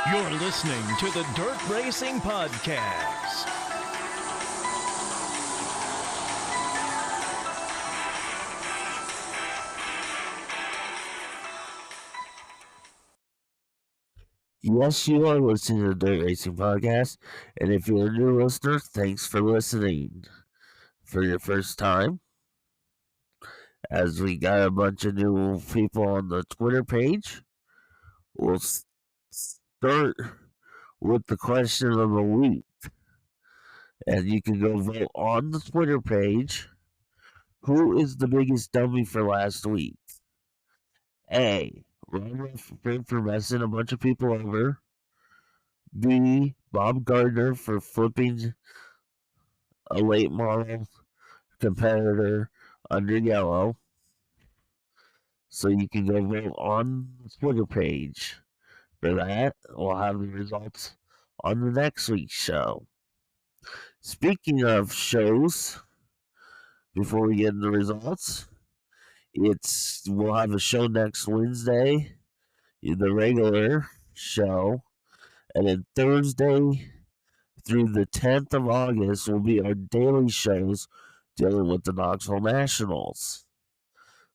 You're listening to the Dirt Racing Podcast. Yes, you are listening to the Dirt Racing Podcast, and if you're a new listener, thanks for listening. For your first time, as we got a bunch of new people on the Twitter page, we'll start with the question of the week. And you can go vote on the Twitter page. Who is the biggest dummy for last week? A. Ron Ruffin for messing a bunch of people over. B. Bob Gardner for flipping a late model competitor under yellow. So you can go vote on the Twitter page for that. We'll have the results on the next week's show. Speaking of shows, before we get into the results, we'll have a show next Wednesday, the regular show, and then Thursday through the 10th of August will be our daily shows dealing with the Knoxville Nationals.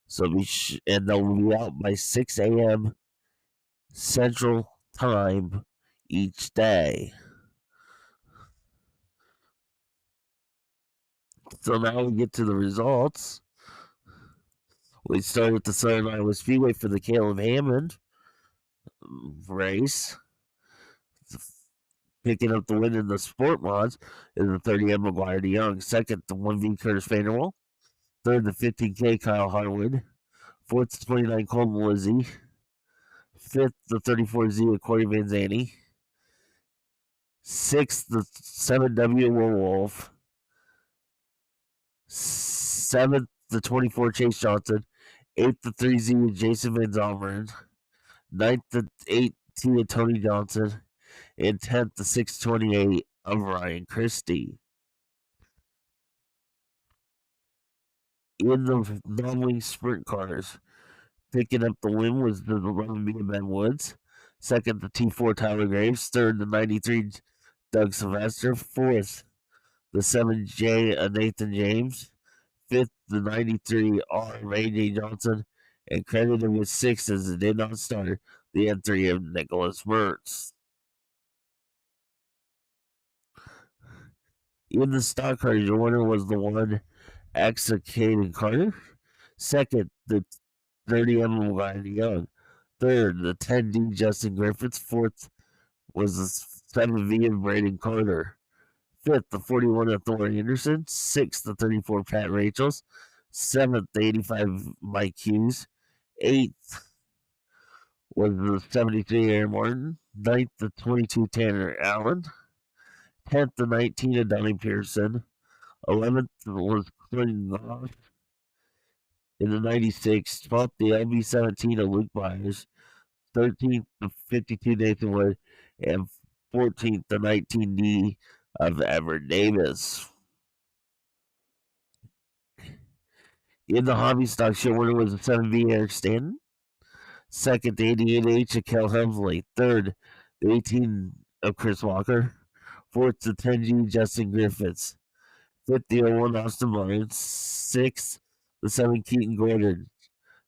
So and they'll be out by 6 a.m. Central Time each day. So now we get to the results. We start at the Southern Iowa Speedway for the Caleb Hammond race. Picking up the win in the Sport Mods is the 30M McGuire DeYoung. Second, the 1V Curtis Vanderwall. Third, the 15K Kyle Harwood. Fourth, the 29 Colton Lizzie. Fifth, the 34Z of Corey Van Zandt. Sixth, the 7W Will Wolf. Seventh, the 24 Chase Johnson. Eighth, the 3Z of Jason Van Zomeren. Ninth, the 8T of Tony Johnson. And 10th, the 628 of Ryan Christie. In the non-wing sprint cars, picking up the win was the 11B of Ben Woods. Second, the T4 Tyler Graves. Third, the 93 Doug Sylvester. Fourth, the 7J of Nathan James. Fifth, the 93R of AJ Johnson. And credited with sixth as it did not start, the N3 of Nicholas Mertz. In the stock cars, your winner was the 1X of Caden Carter. Second, the 30M of Ryan Young. Third, the 10D Justin Griffiths. Fourth was the 7V of Braden Carter. Fifth, the 41 of Thor Anderson. Sixth, the 34 Pat Rachels. Seventh, the 85 Mike Hughes. Eighth was the 73 Aaron Martin. Ninth, the 22 Tanner Allen. 10th, the 19 of Donnie Pearson. 11th was Clinton Goff. In the 96, 12th, the LB17 of Luke Byers. 13th, the 52 Nathan Wood. And 14th, the 19D of Everett Davis. In the hobby stock, your winner was the 7V Eric Stanton. Second, the 88H of Kel Hemsley. Third, the 18 of Chris Walker. Fourth, the 10G Justin Griffiths. Fifth, the 01 Austin Martin. Sixth, the 7 Keaton Gordon.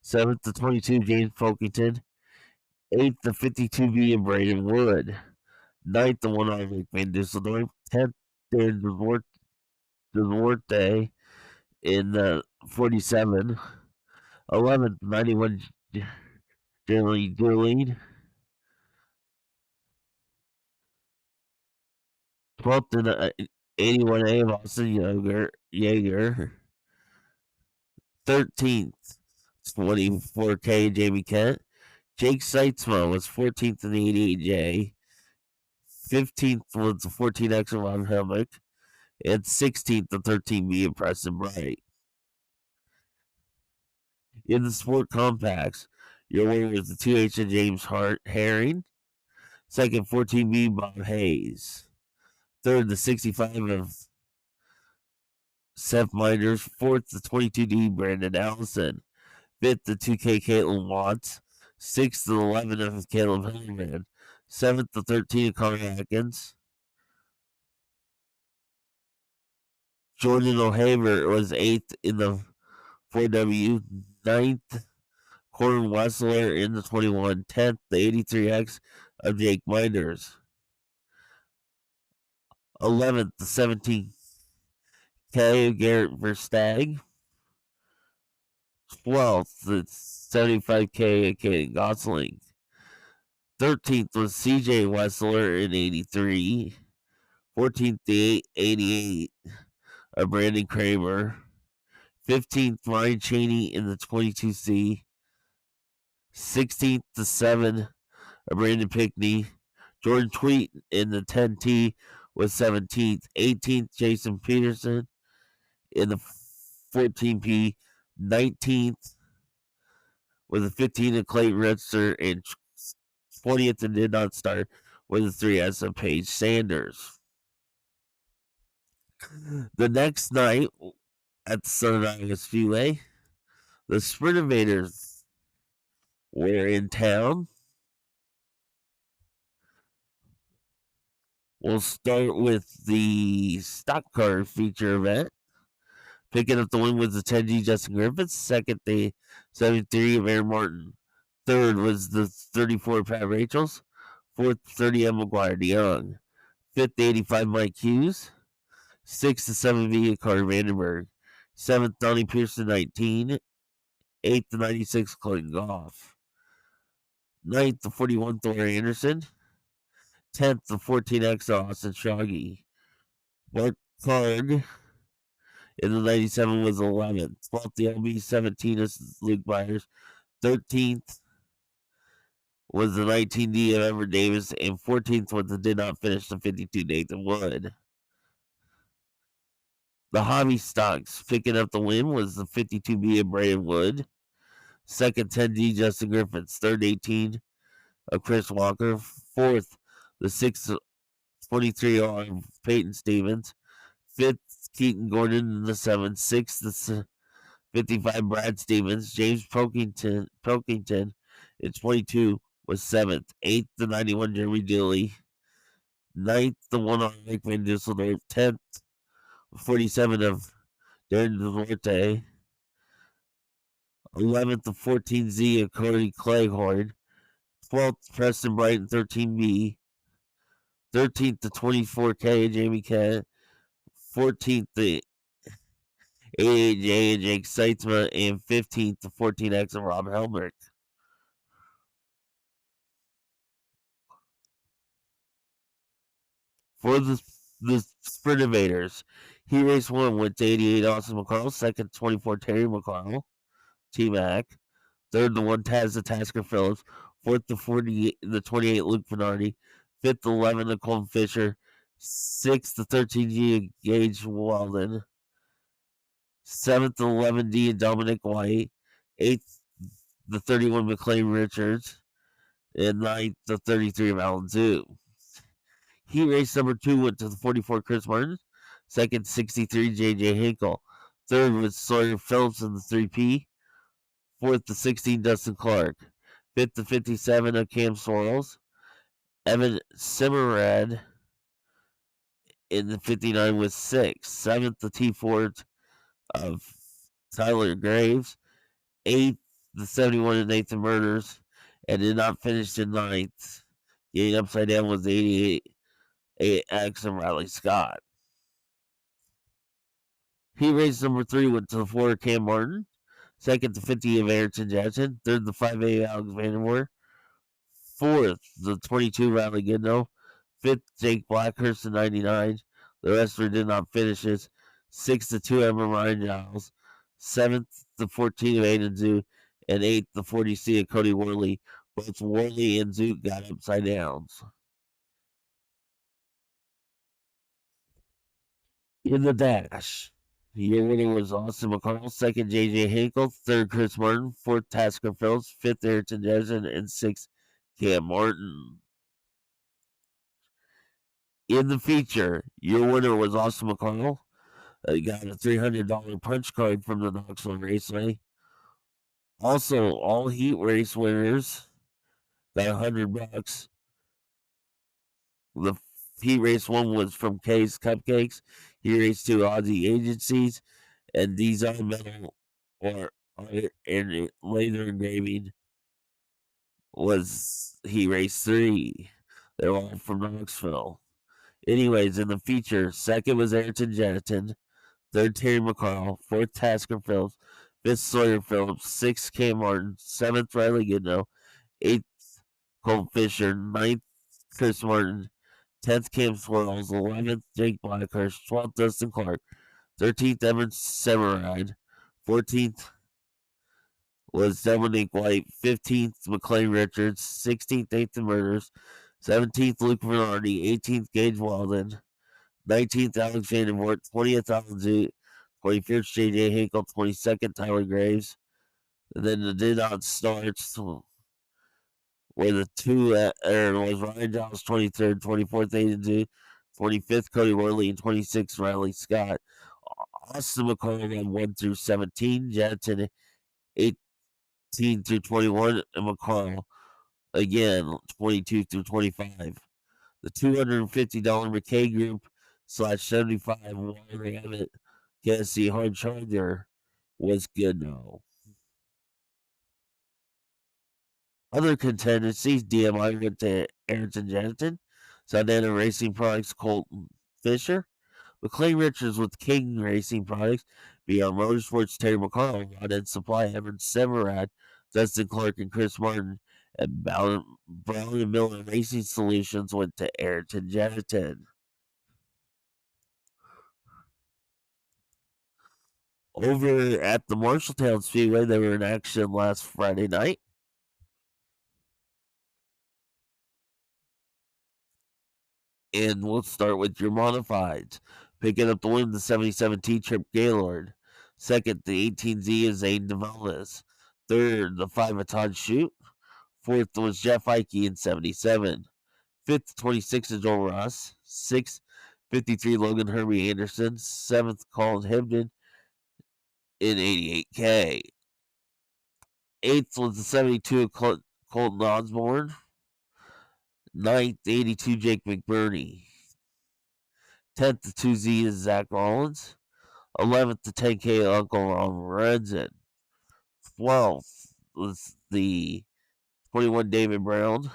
Seventh, the 22 James Folkington. Eighth, the 52B of Braden Wood. Ninth, the 1 Rick Van Dusseldorp. 10th, Darren Duarte in the 47. 11th, 91 Jeremy Dooley. 12th, the 81A of Austin Yeager. 13th, 24K Jamie Kent. Jake Seitzma was 14th in the 88J. 15th was the 14X of Ron Helmick. And 16th, the 13B of Preston Bright. In the Sport Compacts, your winner was the 2H of James Herring. Second, 14B Bob Hayes. Third, the 65 of Seth Minders. Fourth, the 22D Brandon Allison. Fifth, the 2K Caitlin Watts. Sixth, the 11 of Caleb Hilliman. 7th to 13 Connor Atkins. Jordan O'Haver was 8th in the 4W. 9th, Corin Wessler in the 21. 10th, the 83X of Jake Minders. 11th, the 17K of Garrett Verstag. 12th, the 75K of Kaden Gosling. 13th was CJ Wessler in 83. 14th, the 88 of Brandon Kramer. 15th, Ryan Cheney in the 22C. 16th to 7 of Brandon Pickney. Jordan Tweet in the 10T was 17th. 18th, Jason Peterson in the 14P. 19th with a 15 of Clayton Redster. And 20th and did not start with a 3S of Paige Sanders. The next night at the Southern Iowa Speedway, the Sprint Invaders were in town. We'll start with the stock car feature event. Picking up the win was the 10G Justin Griffiths. Second, the 73 of Aaron Martin. Third was the 34 Pat Rachels. Fourth, 30 M. McGuire DeYoung. Fifth, 85 Mike Hughes. Sixth, the 7V of Carter Vandenberg. Seventh, Donnie Pearson, 19. Eighth, the 96 Clayton Goff. Ninth, the 41 Thor Anderson. 10th, the 14X Austin Shoggy. Mark Card in the 97 was 11th. 12th, the LB 17 is Luke Byers. 13th was the 19D of Everett Davis. And 14th was the did not finish the 52 Nathan Wood. The hobby stocks picking up the win was the 52B of Brandon Wood. Second, 10D Justin Griffiths. Third, 18 of Chris Walker. Fourth, the 623 of Peyton Stevens. Fifth, Keaton Gordon in the 7. Sixth, the 55 Brad Stevens. James Pilkington in 22 was 7th. 8th, the 91 Jeremy Dilly. 9th, the 1 on Mike Van Dusseldorf. 10th, 47 of Darren Duarte. 11th, the 14Z of Cody Cleghorn. 12th, Preston Brighton 13B. 13th, the 24K of Jamie Kent. 14th, the 88J of Jake Seitzma. And 15th, the 14X of Rob Helmrich. For the Sprint Invaders, he raced 1 with 88 Austin McCarl. Second, 24 Terry McCarl. T-Mac. Third, the 1 Taz the Tasker Phillips. Fourth, the 28 Luke Bernardi. Fifth, the 11 the Colton Fisher. Sixth, the 13G Gage Walden. Seventh, the 11D Dominic White. Eighth, the 31 McLean Richards. And ninth, the 33 of Alan Zoo. He raced number 2 went to the 44 Chris Martin. Second, 63 JJ Hinkle. Third was Sawyer Phillips in the 3P. Fourth, the 16 Dustin Clark. Fifth, the 57 of Cam Sorrells. Evan Simmerad in the 59 was 6th. Seventh, the T4 of Tyler Graves. Eighth, the 71 of Nathan Murders. And did not finish in 9th. Getting upside down was the 88 X and Riley Scott. He raced number 3 went to the 4 of Cam Martin. Second, the 50 of Ayrton Jackson. Third, the 5A of Alex Vandermoor. Fourth, the 22 Riley Goodnow. Fifth, Jake Blackhurst in 99. The rest did not finish it. Sixth, the 2 Emma Ryan Giles. Seventh, the 14 of Aiden Zoo. And eighth, the 40C of Cody Worley. Both Worley and Zoot got upside downs. In the dash, your winner was Austin McConnell. Second, JJ Hinkle. Third, Chris Martin. Fourth, Tasker Phillips. Fifth, Ayrton Jackson. And sixth, Cam Martin. In the feature, your winner was Austin McConnell. You got a $300 punch card from the Knoxville Raceway. Also, all heat race winners got $100. The heat race 1 was from K's Cupcakes. Heat race 2, Aussie Agencies. And these are metal or in laser engraving was heat race 3. They're all from Knoxville. Anyways, in the feature, second was Ayrton Jetton, third Terry McCarl, fourth Tasker Phillips, fifth Sawyer Phillips, sixth Cam Martin, seventh Riley Goodnow, eighth Colt Fisher, ninth Chris Martin, 10th Cam Swirls, 11th Jake Blackhurst, 12th Dustin Clark, 13th Evan Semeride, 14th was Dominic White, 15th McLean Richards, 16th Nathan Murders, 17th Luke Bernardi, 18th Gage Walden, 19th Alexander Mort, 20th Alan Zoot, 21st J.J. Hinkle, 22nd Tyler Graves. And then the did not starts where the two was Ryan Giles, 23rd, 24th Aiden Zoot, 25th Cody Worley, and 26th Riley Scott. Austin McCall won 1 through 17, Jetton 18 through 21, and McCall again 22 through 25. The $250 McKay Group /75 Water Rabbit Tennessee Hard Charger was Goodnow. Other contingencies, DMI went to Ayrton Jetton, Sundana Racing Products Colton Fisher, McLean Richards with King Racing Products, Beyond Motorsports Terry McCall, Rod End Supply Evan Semerad, Dustin Clark and Chris Martin, and Brown and Miller Racing Solutions went to Ayrton Jetton. Over at the Marshalltown Speedway, they were in action last Friday night. And we'll start with your modifieds. Picking up the win, the 77T Trip Gaylord. Second, the 18Z is Aiden DeVallis. Third, the 5 Todd Shoot. Fourth was Jeff Ike in 77. Fifth, 26 is Joel Ross. Sixth, 53 Logan Herbie Anderson. Seventh, Colin Hibden in 88K. Eighth was the 72 Colton Osborne. Ninth, 82 Jake McBurney. 10th, the 2Z is Zach Rollins. 11th, the 10K Uncle Ron Renzen. 12th was the 21 David Brown.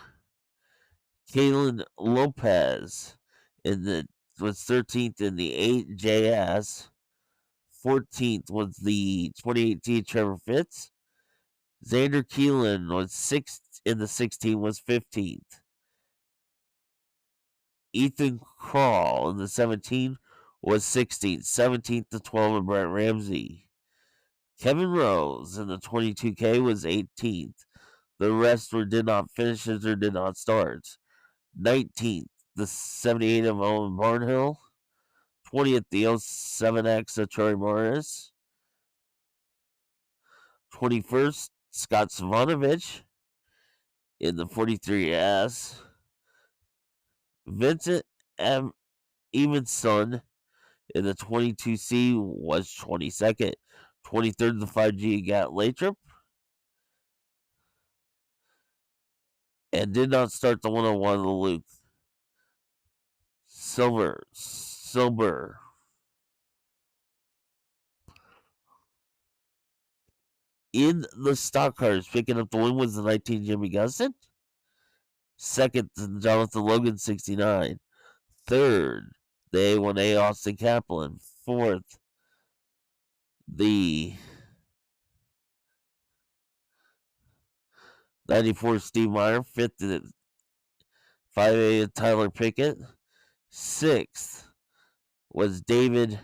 Kalen Lopez was 13th in the 8 JS. 14th was the 2018 Trevor Fitz. Xander Keelan was 6th in the 16, was 15th. Ethan Crawl in the 17 was 16th. 17th to 12 of Brett Ramsey. Kevin Rose in the 22K was 18th. The rest did not finishes or did not starts. 19th, the 78 of Owen Barnhill. 20th, the 07X of Troy Morris. 21st, Scott Savanovich in the 43S. Vincent M. Evenson in the 22C was 22nd. 23rd, the 5G got Lathrop. And did not start the 101 of the Luke. Silver. In the stock cars, picking up the win was the 19 Jimmy Gustin. Second, Jonathan Logan, 69. Third, the A1A Austin Kaplan. Fourth, the 94 Steve Meyer. Fifth, the 5A Tyler Pickett. Sixth was David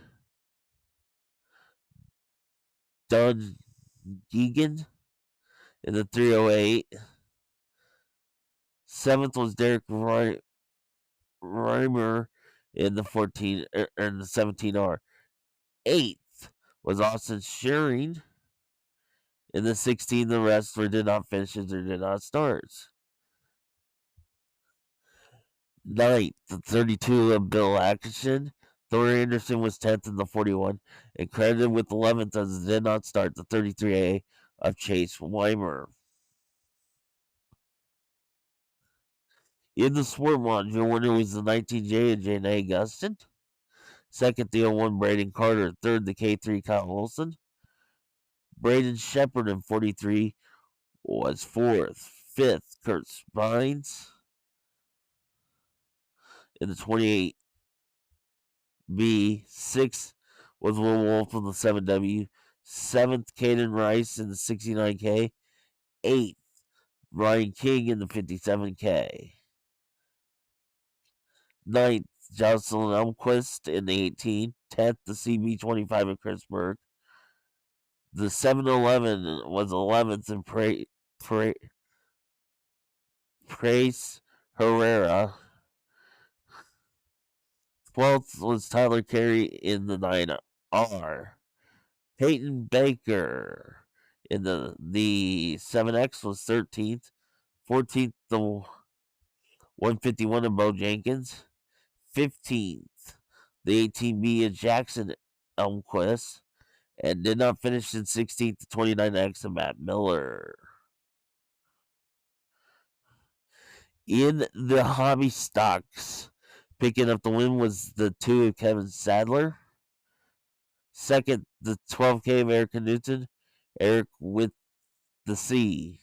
Dungegan in the 308. Seventh was Derek Reimer in the 14 in the 17R. Eighth was Austin Shearing in the 16. The rest did not finishes or did not starts. Ninth, the 32 of Bill Atkinson. Thor Anderson was 10th in the 41, and credited with 11th as did not start the 33A of Chase Weimer. In the sport module, winner was the 19J and Jane Augustin. Second, the 01 Braden Carter. Third, the K3 Kyle Wilson. Braden Shepard in 43 was fourth. Fifth, Kurt Spines in the 28B. Sixth was Will Wolf in the 7W. Seventh, Caden Rice in the 69K. Eighth, Ryan King in the 57K. Ninth, Jocelyn Elmquist in the 18. 10th, the CB25 of Chris Berg. The 7-11 was 11th in Praise Herrera. 12th was Tyler Carey in the 9R. Peyton Baker in the 7X was 13th. 14th, the 151 of Bo Jenkins. 15th, the 18B of Jackson Elmquist. And did not finish in 16th to 29X of Matt Miller. In the hobby stocks, picking up the win was the 2 of Kevin Sadler. Second, the 12K of Eric Newton. Eric with the C.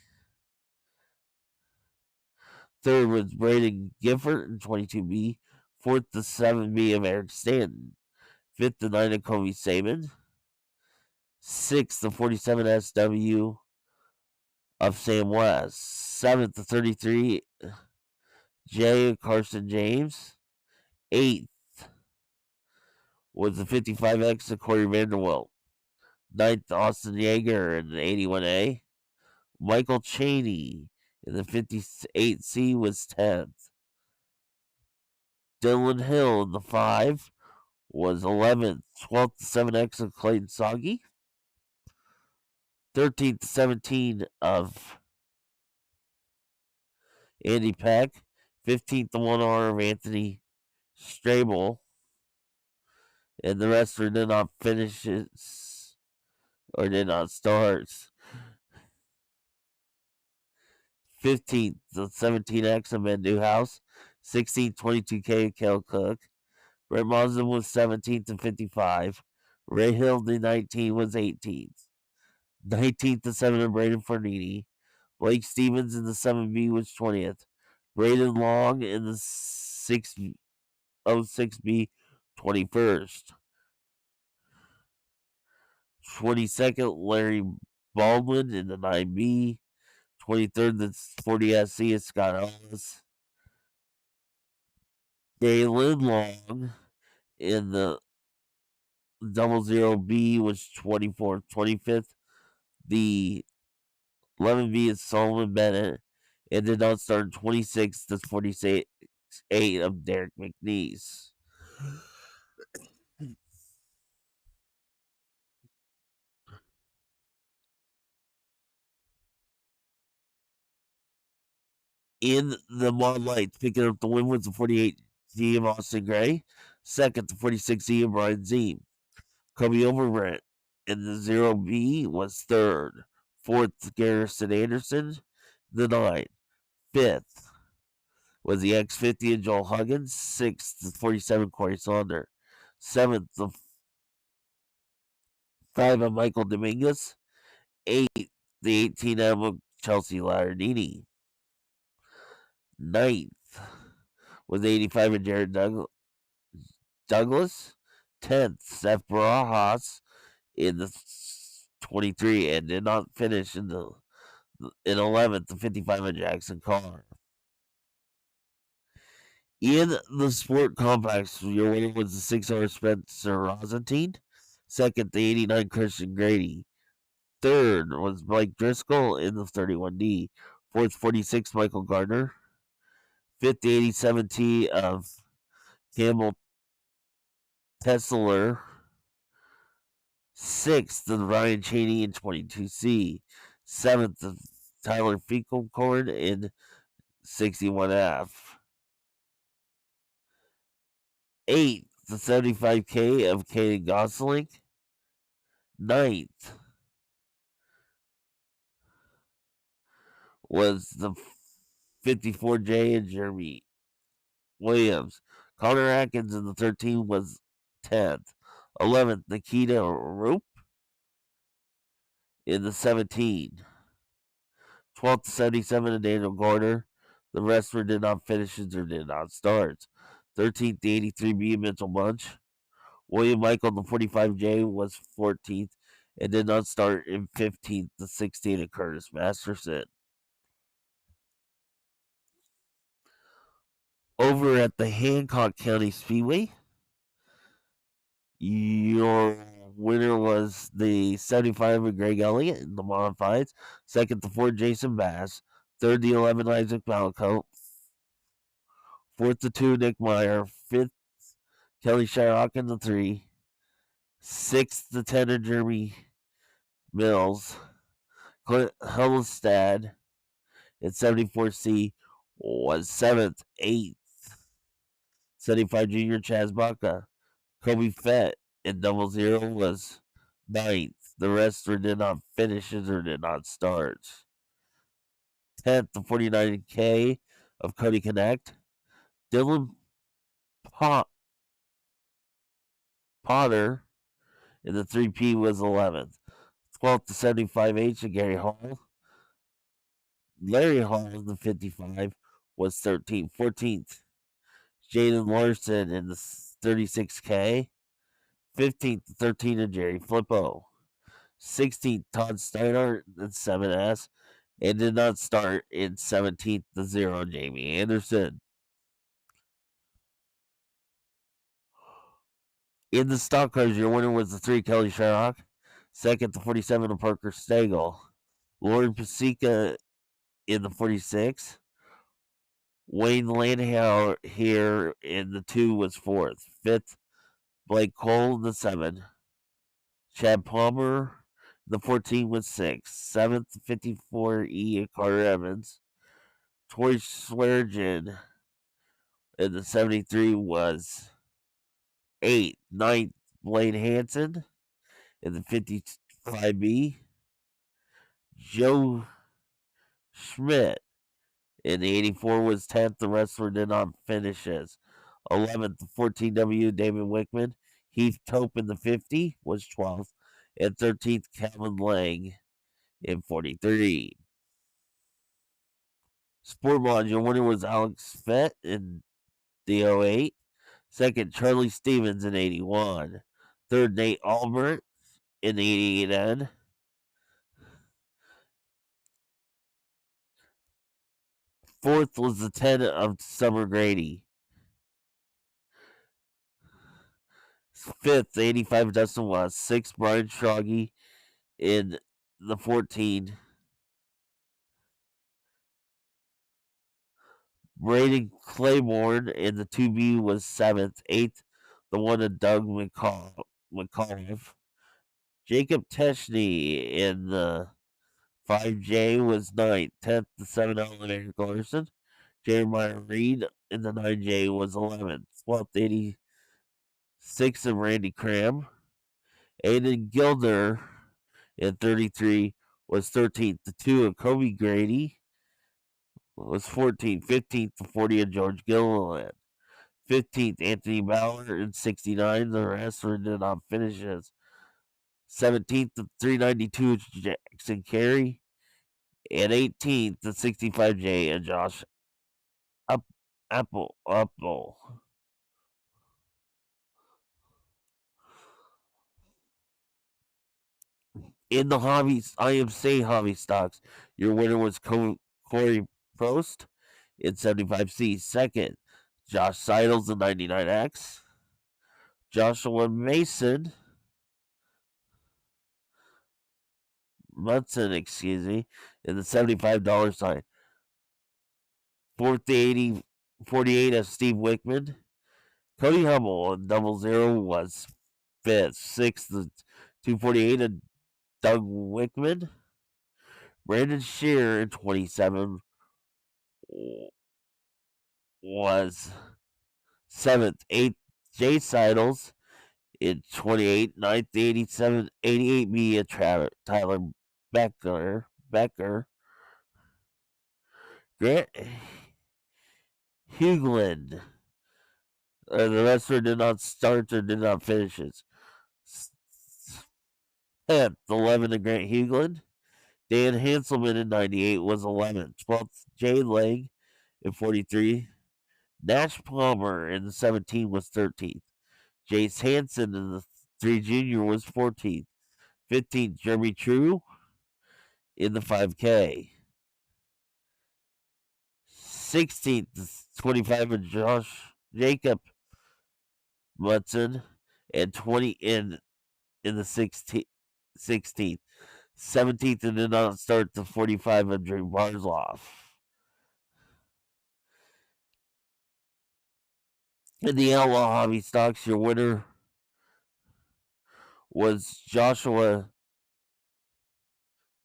Third was Braden Gifford in 22B. Fourth, the 7B of Eric Stanton. Fifth, the 9 of Kobe Saban. Sixth, the 47 SW of Sam West. Seventh, the 33 J of Carson James. Eighth was the 55X of Corey Vanderwilt. Ninth, Austin Yeager in the 81A. Michael Cheney in the 58C was 10th. Dylan Hill in the 5 was 11th. 12th, 7X of Clayton Soggy. 13th, 17 of Andy Peck. 15th, the 1R of Anthony Strable. And the rest did not finish or did not start. 15th, the 17X of Ben Newhouse. 16th, 22K of Kel Cook. Brett Mosden was 17th and 55. Ray Hill, the 19, was 18th. 19th, the 7 of Braden Fornini. Blake Stevens in the 7B was 20th. Braden Long in the 606B, 21st. 22nd, Larry Baldwin in the 9B. 23rd, the 40SC is Scott Ellis. Dalen Long in the 00B was 24th. 25th, the 11B is Solomon Bennett. And did not start 26th to 46 8 of Derek McNeese. In the Mod Lights, picking up the win was the 48Z of Austin Gray. Second, the 46Z of Brian Ziem. Kobe Overbrand in the 0B was third. Fourth, Garrison Anderson. The 9. Fifth was the X50 of Joel Huggins. Sixth, the 47 Corey Saunder. Seventh, the 5 of Michael Dominguez. Eighth, the 18 of Chelsea Lardini. Ninth was 85 of Jared Douglas. 10th, Seth Barajas in the 23 and did not finish in 11th, the 55 of Jackson Carr. In the sport complex, your winner was the 6R Spencer Rosentine. Second, the 89 Christian Grady. Third was Blake Driscoll in the 31D. Fourth, 46 Michael Gardner. Fifth, the 87T of Campbell Tessler. Sixth, the Ryan Cheney in 22C. Seventh, the Tyler Finkelkorn in 61F. Eighth, the 75K of Caden Gosling. Ninth was the 54J of Jeremy Williams. Connor Atkins in the 13 was 10th. 11th, Nikita Roop in the 17. 12th to 77, Daniel Garner. The rest did not finishes or did not start. 13th to 83B, Mitchell Bunch. William Michael, the 45J, was 14th and did not start in 15th to 16 at Curtis Masterson. Over at the Hancock County Speedway, your winner was the 75 of Greg Elliott in the modifieds. Second, the 4 Jason Bass. Third, the 11 Isaac Balco. Fourth, the 2 Nick Meyer. Fifth, Kelly Shyrock in the 3. Sixth, the 10 of Jeremy Mills. Clint Hellestad in 74C was 7th. 8th, 75 Junior Chaz Baca. Kobe Fett in 00 was 9th. The rest did not finishes or did not start. 10th, the 49K of Cody Connect. Dylan Potter in the 3P was 11th. 12th, the 75H of Gary Hall. Larry Hall in the 55 was 13th. 14th, Jaden Larson in the 36K. 15th to 13 of Jerry Flippo. 16th, Todd Steinhardt in 7S. And did not start in 17th to 0, Jamie Anderson. In the stock cars, your winner was the 3 Kelly Shyrock. Second, the 47 of Parker Stagel. Lauren Pasica in the 46. Wayne Landhauer here in the 2 was 4th. 5th, Blake Cole in the 7. Chad Palmer in the 14 was 6th. 7th, 54E of Carter Evans. Troy Sweargin in the 73 was 8th. 9th, Blaine Hansen in the 55B. Joe Schmidt in the 84 was 10th. The rest did not finishes. 11th, the 14W, David Wickman. Heath Tope in the 50 was 12th. And 13th, Calvin Lang in 43. Sport module winner was Alex Fett in the 08. Second, Charlie Stevens in 81. Third, Nate Albert in the 88N. Fourth was the 10 of Summer Grady. Fifth, 85 Dustin West. Sixth, Brian Shoggy in the 14. Braden Claiborne in the 2B was 7th. 8th, the one of Doug McAuliffe. Jacob Teschney in the 5J was 9th. 10th, the 7L of Eric Larson. Jeremiah Reed in the 9J was 11th. 12th, 86 of Randy Cram. Aiden Gilder in 33 was 13th. The 2 of Kobe Grady was 14th. 15th, the 40 of George Gilliland. 15th, Anthony Bauer in 69. The rest did not finishes. 17th, the 392 of Jackson Carey. And 18th, the 65J and Josh Apple. In the hobbies, IMC hobby stocks, your winner was Corey Prost in 75C. Second, Josh Seidels in 99X. Joshua Mason, Munson, in the $75 sign. Fourth, the 48 of Steve Wickman. Cody Hummel in 00 was 5th. 6th, the 248 of Doug Wickman. Brandon Shearer in 27 was 7th. 8th, Jay Seidels in 28. 9th, 88B of Tyler Becker. Grant Hugland The rest did not start or did not finish it. 10th, 11th, Grant Hugland. Dan Hanselman in 98 was 11th. 12th, Jay Legg in 43. Nash Palmer in the 17 was 13th. Jace Hansen in the 3 junior was 14th. 15th, Jeremy True in the 5K. 16th, 25 of Josh Jacob Mutson, and 20 in the 16th. 17th and did not start the 45 of Drew Barzloff. In the Outlaw Hobby Stocks, your winner was Joshua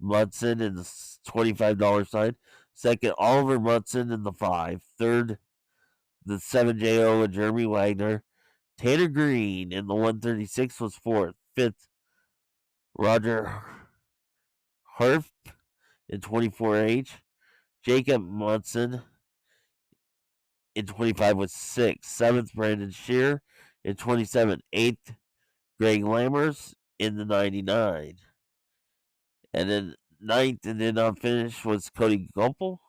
Mutson in the $25 side. Second, Oliver Mutson in the 5. Third, the 7JO of Jeremy Wagner. Tanner Green in the 136 was 4th. 5th, Roger Harp in 24H. Jacob Munson in 25 was 6th. 7th, Brandon Shear in 27. 8th, Greg Lammers in the 99. And then 9th and then unfinished was Cody Gumpel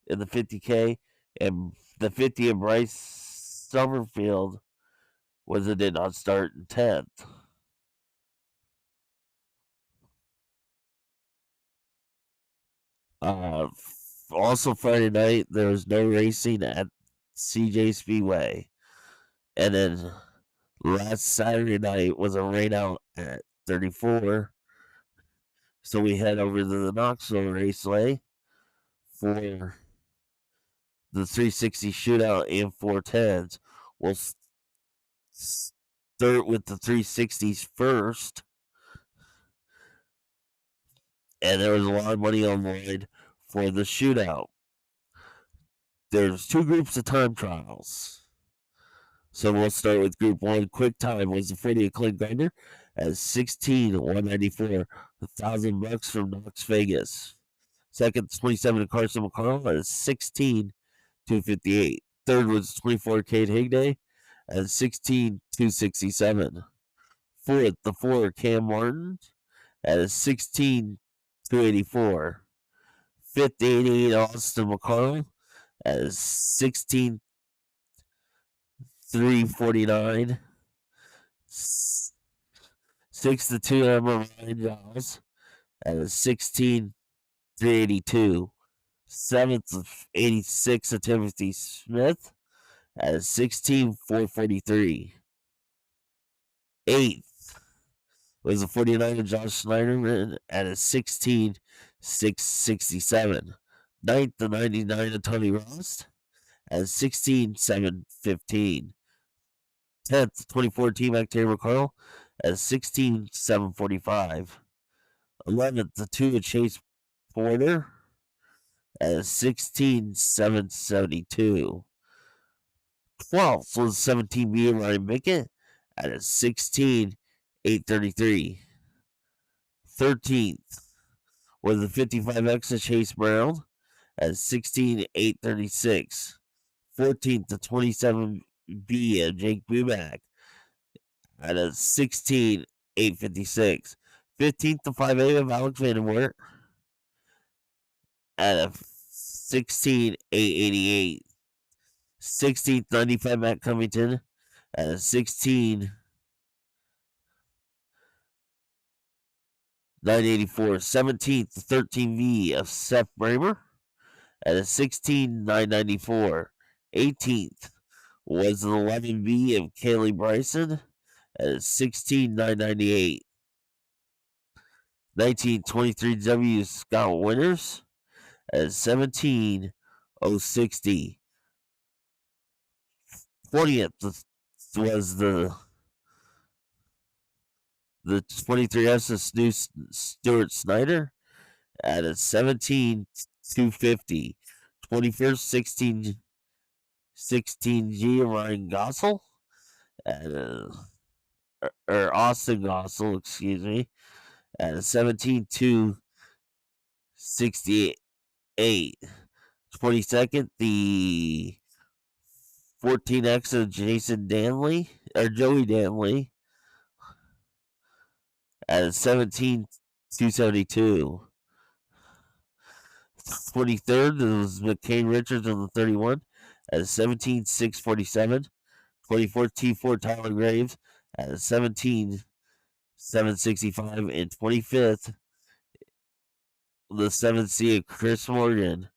in the 50K. And the 50 of Bryce Summerfield was a did not start in 10th. Also Friday night, there was no racing at CJ Speedway. And then last Saturday night was a rain out at 34. So we head over to the Knoxville Raceway for the 360 shootout and 410s. We'll start with the 360s first. And there was a lot of money on the line for the shootout. There's 2 groups of time trials. So we'll start with Group 1. Quick time was the 40 of Clint Grinder at 16,194, $1,000 from Knox Vegas. Second, 27 of Carson McCarl at 16,258. Third was 24 Kate Higday at 16,267. Fourth, the 4 Cam Martin at 16,284. Fifth, 88 Austin McCarl at 16,349. Sixth, the 2 Emma Ryan Giles at 16,382. Seventh, 86 of Timothy Smith at 16,443. Eighth was the 49 of Josh Snyderman at a 16,667. Ninth, the 99 of Tony Ross at 16,715. 10th, 24 T-Mac Taylor Carl at 16,745. 11th, the 2 of Chase Porter at 16,772. 12th was 17B of Ryan Bickett at a 16,833. 13th was the 55X of Chase Brown at 16,836. 14th, the 27B of Jake Buback at a 16,856. 15th, the 5A of Alex Vanderweert at a 16,888. 16th, 95 Matt Covington at a 16,984. 17th, 13V of Seth Bramer at a 16,994. 18th was the 11B of Kaylee Bryson at a 16,998. 1923W Scott Winters at 17,060. 20th was the 23S of Stuart Snyder at a 17,250. 21st, 16G of Ryan Gossel at or Austin Gossel, excuse me, at a 17,268. 22nd, the 14X of Jason Danley, or Joey Danley, at 17,272. 23rd was McCain Richards on the 31 at 17,647. 24th T4 Tyler Graves at 17,765. And 25th, the 7th seed Chris Morgan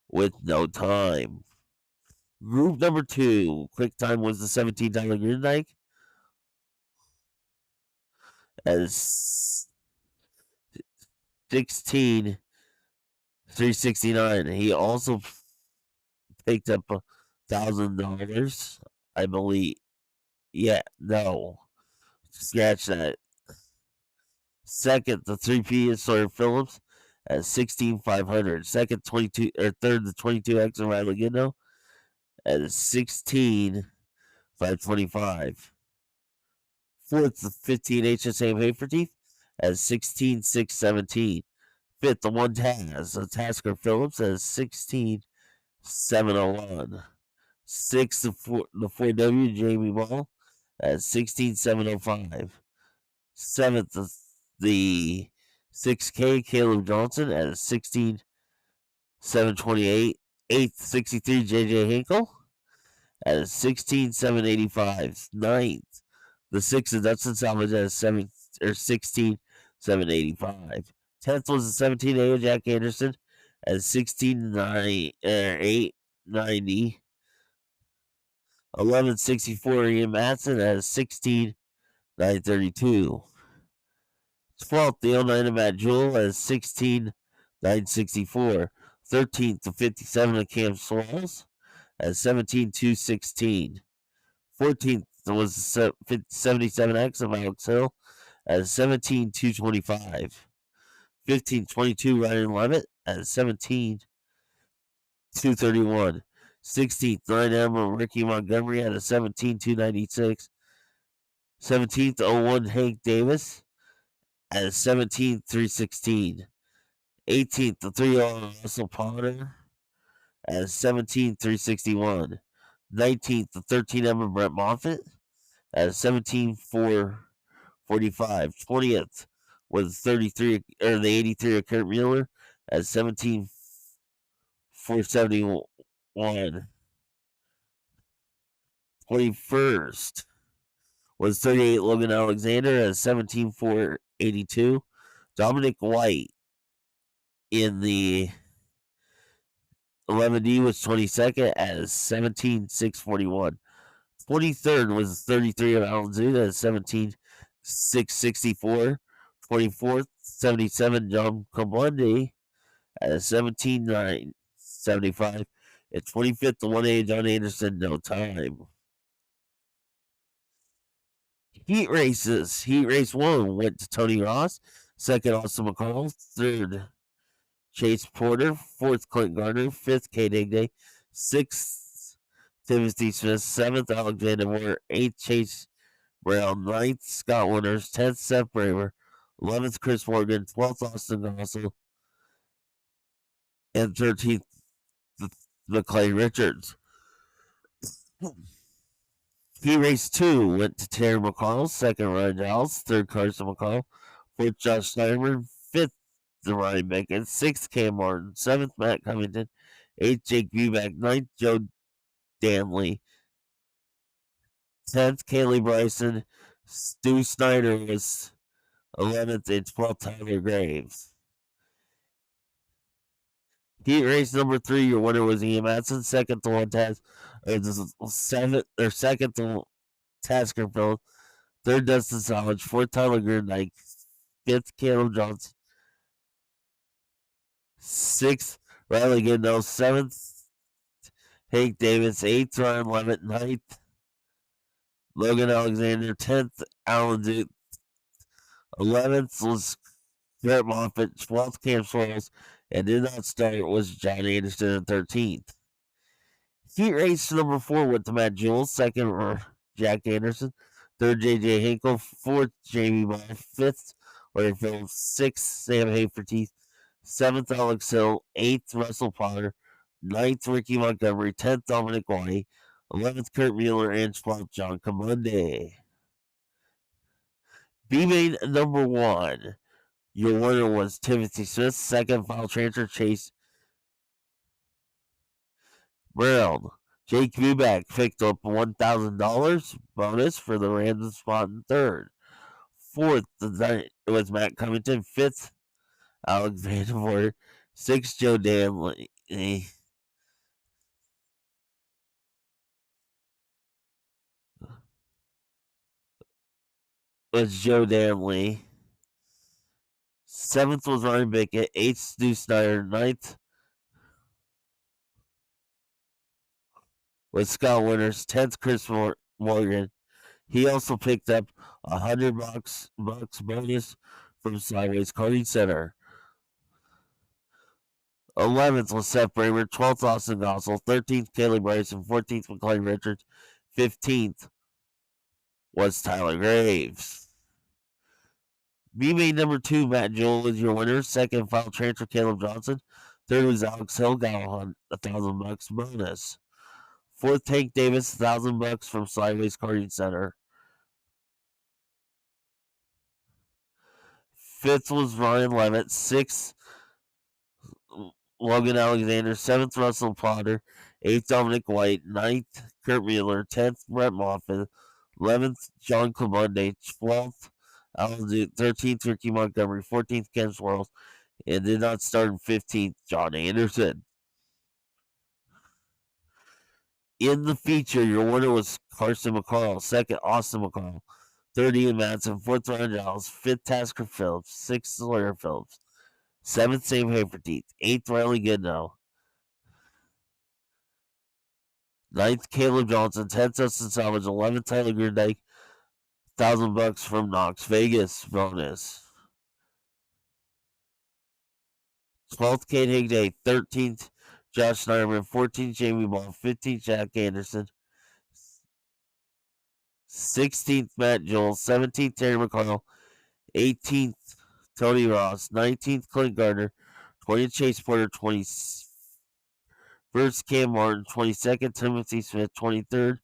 with no time. Group number 2, quick time was the 17 Tyler Greendyke as 16,369. He also picked up $1,000, I believe. Yeah, no, scratch that. Second, the 3P is Sawyer Phillips at 16,500. Second, 22 or third, the 22X of Riley Gino at 16,525. Fourth, the 15 HSA Haferteeth at 16,617. Fifth, the 1 Taz, the Tasker Phillips at 16,701. Sixth, the 4W Jamie Ball at 16,705. Seventh, the 6K Caleb Johnson at 16,728. Eighth, 63 JJ Hinkle at 16,785. Ninth, the 6 of Dustin Salvage at 16,785. 10th was the 17 A of Jack Anderson at 16,890. 11,64 Ian Matson at 16,932. 12th, the 09 of Matt Jewell at 16,964. 13th to 57 of Cam Swallows at 17,216. 14th was the 77X of Alex Hill at 17,225. 15,22 Ryan Levitt at 17,231. 16th, 9M of Ricky Montgomery at a 17,296. 17th, 01 Hank Davis at 17,316. 18th, the 3-0 Russell Potter at 17,361. 19th, the 13 Emma Brett Moffitt at 17,445. 20th was 33 or the 83 of Kurt Mueller at 17,471. 21st was 38 Logan Alexander at 17,482. Dominic White in the 11D was 22nd at 17,641. 23rd was 33 of Alan Zuda at 17,664. 24th, 77 John Kabundi at 17,975. And 25th, the 1A John Anderson, no time. Heat races. Heat race 1 went to Tony Ross. Second, Austin McCall. Third, Chase Porter. Fourth, Clint Gardner. Fifth, K. Digday. Sixth, Timothy Smith. Seventh, Alexander Moore. Eighth, Chase Brown. Ninth, Scott Winters. 10th, Seth Braver. 11th, Chris Morgan. 12th, Austin Gossel. And 13th, McClay Richards. Heat race 2 went to Terry McCall. Second, Ryan Giles. Third, Carson McCall. Fourth, Josh Steinman. Fifth, Ryan Beckett. Sixth, Cam Martin. Seventh, Matt Covington. Eighth, Jake Buback. Ninth, Joe Danley. 10th, Kaylee Bryson. Stu Snyder was 11th, and 12th, Tyler Graves. Heat race number 3, your winner was Ian Matson. Second, the one Second, the Tasker Phillips. Third, Dustin Savage. Fourth, Tyler Gurdyke. Fifth, Caleb Johnson. Sixth, Riley Goodell. Seventh, Hank Davis. Eighth, Ryan Levitt. Ninth, Logan Alexander. 10th, Alan Duke. 11th was Garrett Moffitt. 12th, Cam Swirls. And did not start was John Anderson in 13th. Heat race number 4 went to Matt Jewell. Second, Jack Anderson. Third, J.J. Hinkle. Fourth, Jamie Ball. Fifth, Larry Phillips. Sixth, Sam Haferteeth. Seventh, Alex Hill. Eighth, Russell Potter. 9th, Ricky Montgomery. 10th, Dominic White. 11th, Kurt Mueller. And 12th, John Comunde. B main number 1. Your winner was Timothy Smith. Second, final transfer, Chase Brown. Jake Buback picked up $1,000 bonus for the random spot in third. Fourth, it was Matt Covington. Fifth, Alex Vandervoort. Sixth, Joe Danley. Was Joe Danley. Seventh was Ryan Bickett. Eighth, Stu Snyder. Ninth was Scott Winters. 10th, Chris Morgan. He also picked up $100 bonus from Sideways Karting Center. 11th was Seth Bramer. 12th, Austin Gossel. 13th, Kaylee Bryson. 14th, McClain Richards. 15th was Tyler Graves. B main number 2, Matt Jewell was your winner. Second, final transfer, Caleb Johnson. Third was Alex Hill, got $1,000 bonus. Fourth, Tank Davis, $1,000 from Sideways Karting Center. Fifth was Ryan Levitt. Sixth, Logan Alexander. Seventh, Russell Potter. Eighth, Dominic White. Ninth, Kurt Mueller. 10th, Brett Moffitt. 11th, John Comunde. 12th, Alan Duke. 13th, Ricky Montgomery. 14th, Ken Swirls. And did not start in 15th, John Anderson. In the feature, your winner was Carson McCall. Second, Austin McCall. Third, Ian Madsen. Fourth, Ryan Giles. Fifth, Tasker Phillips. Sixth, Sawyer Phillips. Seventh, Sam Haverteeth. Eighth, Riley Goodnow. Ninth, Caleb Johnson. 10th, Justin Salvage. 11th, Tyler Grindike. $1,000 from Knox Vegas bonus. 12th, Kate Higday. 13th, Josh Snyderman. 14th, Jamie Ball. 15th, Jack Anderson. 16th, Matt Joel. 17th, Terry McConnell. 18th, Tony Ross. 19th, Clint Gardner. 20th, Chase Porter. 21st, Cam Martin. 22nd, Timothy Smith. 23rd,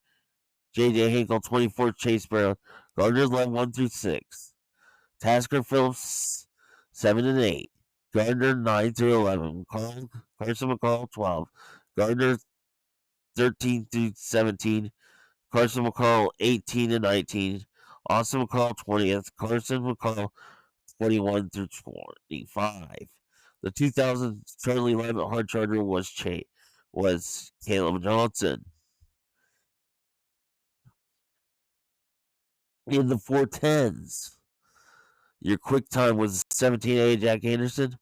J.J. Hinkle. 24th, Chase Brown. Gardner's led 1 through 6. Tasker Phillips 7 and 8. Gardner 9 through 11. Carson McCall 12. Gardner 13 through 17. Carson McCall 18 and 19. Austin McCall 20th. Carson McCall 21 through 25. The 2000 Charlie Lambert hard charger was Caleb Johnson. In the 410s, your quick time was 17A Jack Anderson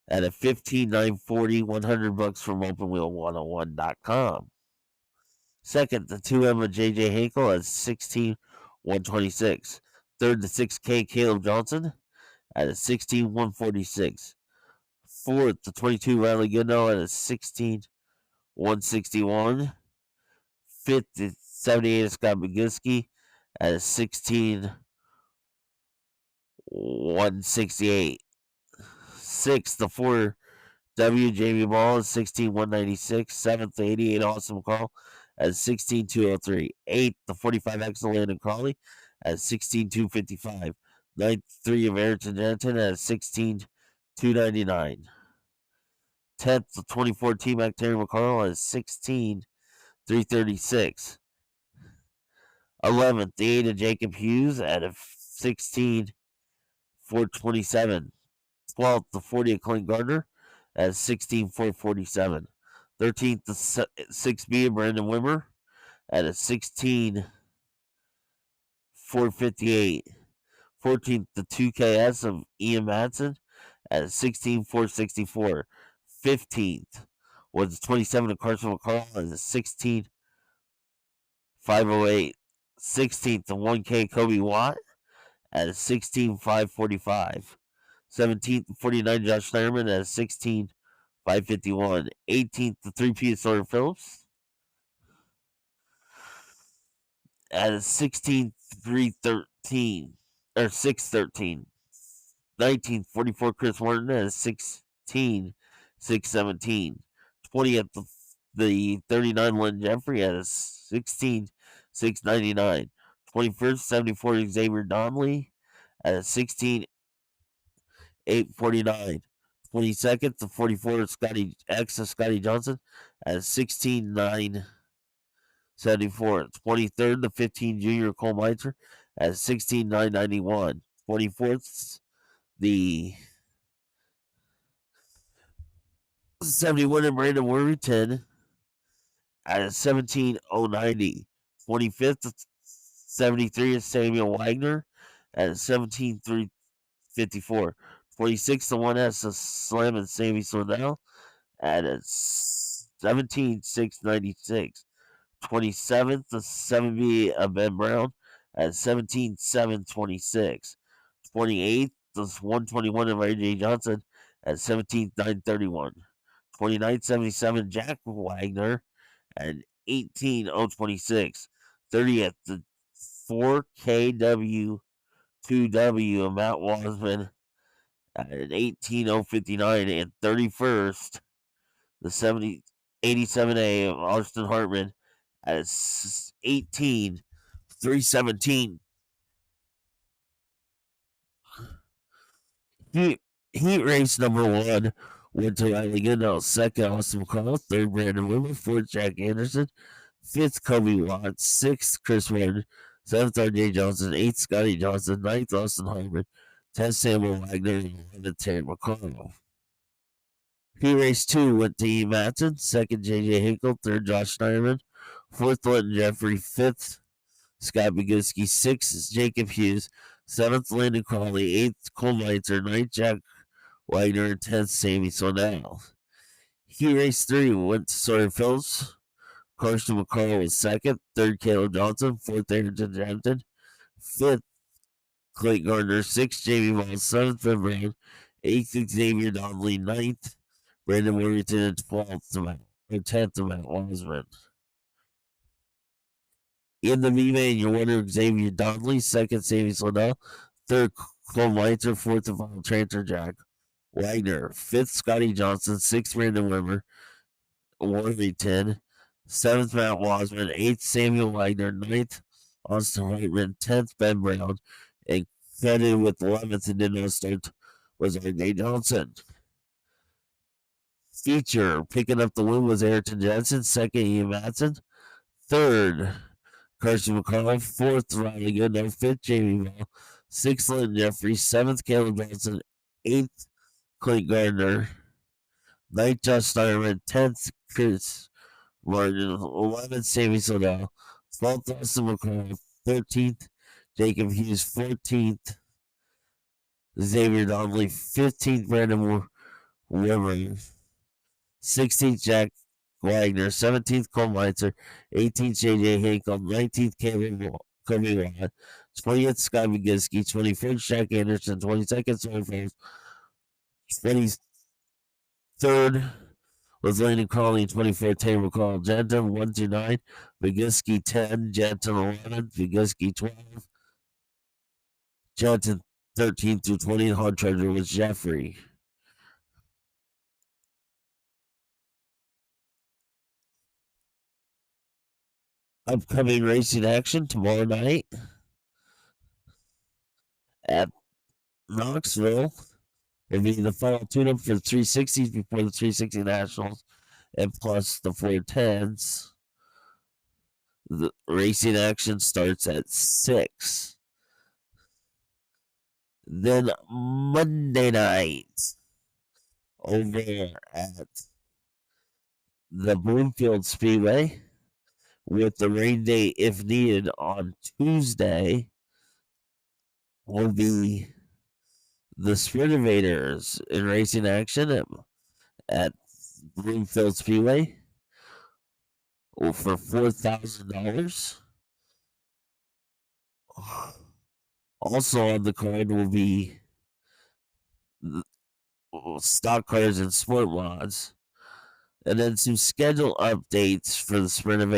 at a 15.940, $100 from OpenWheel101.com. Second, the 2M of JJ Hinkle at 16.126. Third, the 6K Caleb Johnson at a 16.146. Fourth, the 22 Riley Goodnow at a 16.161. Fifth, the 78 Scott McGiskey at a 16.168. Sixth, the 4W Jamie Ball at 16.196. Seventh, the 88 Awesome Call at 16.203. Eighth, the 45 Excellent Landon Crawley at 16.255. Ninth, 3 of Ayrton Denton at 16.299. 10th, the 24 T-Mac Terry McCarl at 16.336. 11th, the 8 of Jacob Hughes at a 16.427. 12th, the 40 of Clint Gardner at 16.447. 13th, the 6B of Brandon Wimmer at a 16.458. 14th, the 2KS of Ian Madsen at a 16.464. 15th was the 27 of Carson McCall at a 16.508. 16th, the 1K Kobe Watt at a 16.545. 17th, the 49 Josh Snyderman at a 16.551. 18th, the 3P of Sawyer Phillips at a 16.313 or 613. 19th, 44 Chris Martin at a 16.617. 20th, the 39 Lynn Jeffrey at a 16,699. 21st, 74 Xavier Donnelly at a 16,849. 22nd, the 44 Scotty Johnson at 16,974. 23rd, the 15 Junior Cole Meitzer at 16,991. 24th, the 71 and Brandon Worthington at 17,090. 25th, 73 is Samuel Wagner at 17,354. 26th, the 1S of Slam and Sammy Swindell at 17,696. 27th, the 7B of Ben Brown at 17,726. 28th, the 121 of AJ Johnson at 17,931. 29th, 77 Jack Wagner at 18,026. 30th, the 4KW 2W of Matt Wasman at 18,059. And 31st, the 87A of Austin Hartman at 18,317. Heat race number 1 went to Riley Goodell. Second, Austin McCall. Third, Brandon Wimmer. Fourth, Jack Anderson. Fifth, Kobe Watts. Sixth, Chris Warren. Seventh, R.J. Johnson. Eighth, Scotty Johnson. Ninth, Austin Hartman. 10th, Samuel Wagner. And 11th, Terry McCall. Heat race 2 went to E. Matson. Second, J.J. Hinkle. Third, Josh Schneiderman. Fourth, Linton Jeffrey. Fifth, Scott Boguski. Sixth, Jacob Hughes. Seventh, Landon Crawley. Eighth, Cole Meitzer. Ninth, Jack Wagner. And 10th, Sammy Swindell. Heat race 3 went to Sawyer Phillips. Carson McCall was second. Third, Caleb Johnson. Fourth, Aaron Hampton. Fifth, Clayton Gardner. Sixth, Jamie Moss. Seventh, Ben Brown. Eighth, Xavier Donnelly. Ninth, Brandon Worthington. And 10th, Matt Wasman. In the V-Main, your winner, Xavier Donnelly. Second, Sammy Swindell. Third, Cole Meitzer. Fourth and final transfer, Jack Wagner. Fifth, Scotty Johnson. Sixth, Brandon Wimmer. Worthington. Seventh, Matt Wasman. Eighth, Samuel Wagner. Ninth, Austin Hartman. 10th, Ben Brown. And credited with 11th and did not start was R.J. Johnson. Feature picking up the win was Ayrton Jensen. Second, Ian Matson. Third, Carson McCall. Fourth, Riley Goodell. Fifth, Jamie Ball. Sixth, Linton Jeffrey. Seventh, Caleb Johnson. Eighth, Clint Gardner. Ninth, Josh Steyerman. 10th, Chris Martin. 11th, Sammy Swindell. 12th, Austin McCall. 13th, Jacob Hughes. 14th, Xavier Donnelly. 15th, Brandon Wimmer. 16th, Jack Wagner. 17th, Cole Meitzer. 18th, J.J. Hinkle. 19th, Kobe Watt. 20th, Scott Boguski. 21st, Jack Anderson. 22nd, Soren Phillips. 23rd was Landon Crawley. 24th, Taylor McCall. Jensen 1 through 9. Boguski 10. Jensen 11. Boguski 12. Jensen 13 through 20. Hard treasure was Jeffrey. Upcoming racing action tomorrow night at Knoxville. It'll be the final tune-up for the 360s before the 360 Nationals, and plus the 410s. The racing action starts at 6. Then Monday night, over at the Bloomfield Speedway, with the rain date if needed on Tuesday, will be the Sprint in racing action at Bloomfield Speedway for $4,000. Also on the card will be stock cars and sport mods. And then some schedule updates for the Sprint.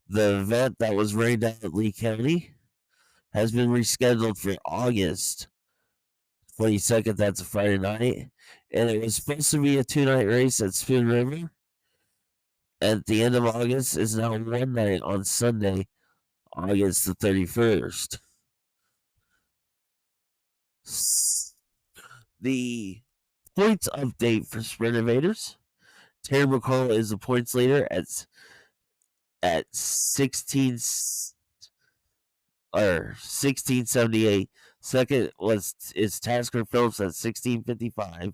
The event that was rained out at Lee County has been rescheduled for August 22nd. That's a Friday night. And it was supposed to be a 2-night race at Spoon River. at the end of August is now one night on Sunday, August the 31st. The points update for Sprint Invaders. Terry McCall is the points leader at 1678. Second is Tasker Phillips at 1655.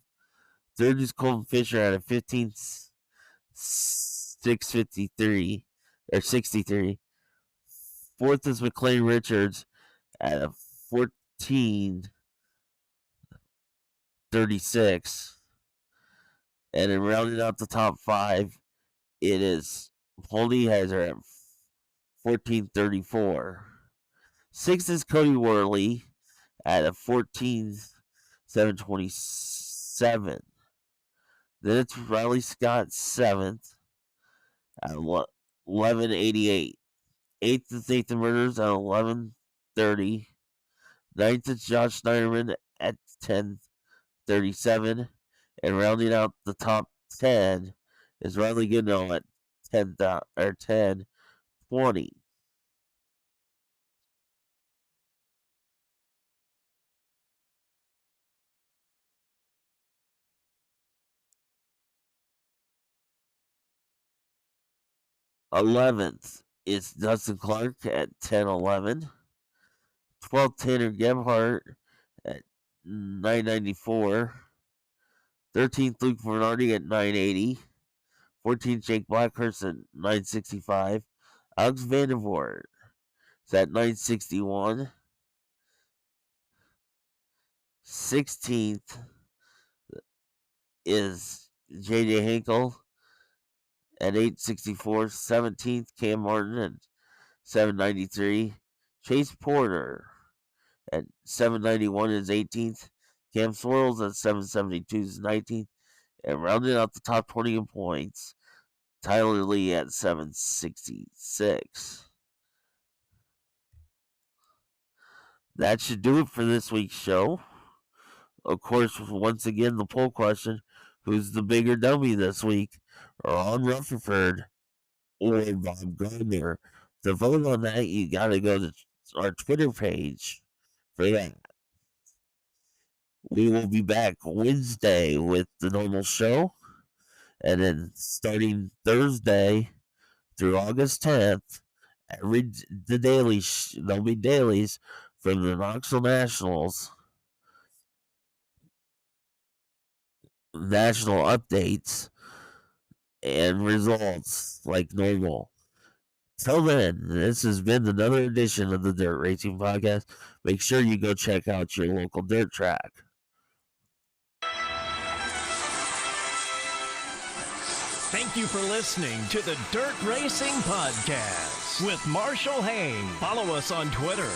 Third is Colton Fisher at a 653 or 63. Fourth is McLean Richards at a 1436. And in rounding out the top five, it is Holneyheiser at 1434. Sixth is Cody Worley at a 14727. Then it's Riley Scott 7th at 1188. 8th is Nathan Murders at 1130. 9th is Josh Snyderman at 1037. And rounding out the top 10 is Riley Goodnow at 1020. '11th is Dustin Clark at 1011. 12th Tanner Gebhardt at 994. 13th Luke Bernardi at 980. 14th Jake Blackhurst at 965. Alex Vandervoort is at 961. 16th is JJ Hinkle at 864. 17th Cam Martin at 793. Chase Porter at 791 is 18th. Cam Swirls at 772 is 19th. And rounding out the top 20 in points, Tyler Lee at 766. That should do it for this week's show. Of course, once again, the poll question, who's the bigger dummy this week? Ron Rutherford or Bob Gardner? To vote on that, you got to go to our Twitter page for that. We will be back Wednesday with the normal show. And then starting Thursday through August 10th, there'll be dailies from the Knoxville Nationals. National updates and results like normal. Till then, this has been another edition of the Dirt Racing Podcast. Make sure you go check out your local dirt track. Thank you for listening to the Dirt Racing Podcast with Marshall Hain. Follow us on Twitter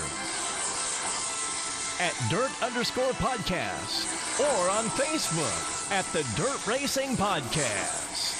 at Dirt_podcast or on Facebook at the Dirt Racing Podcast.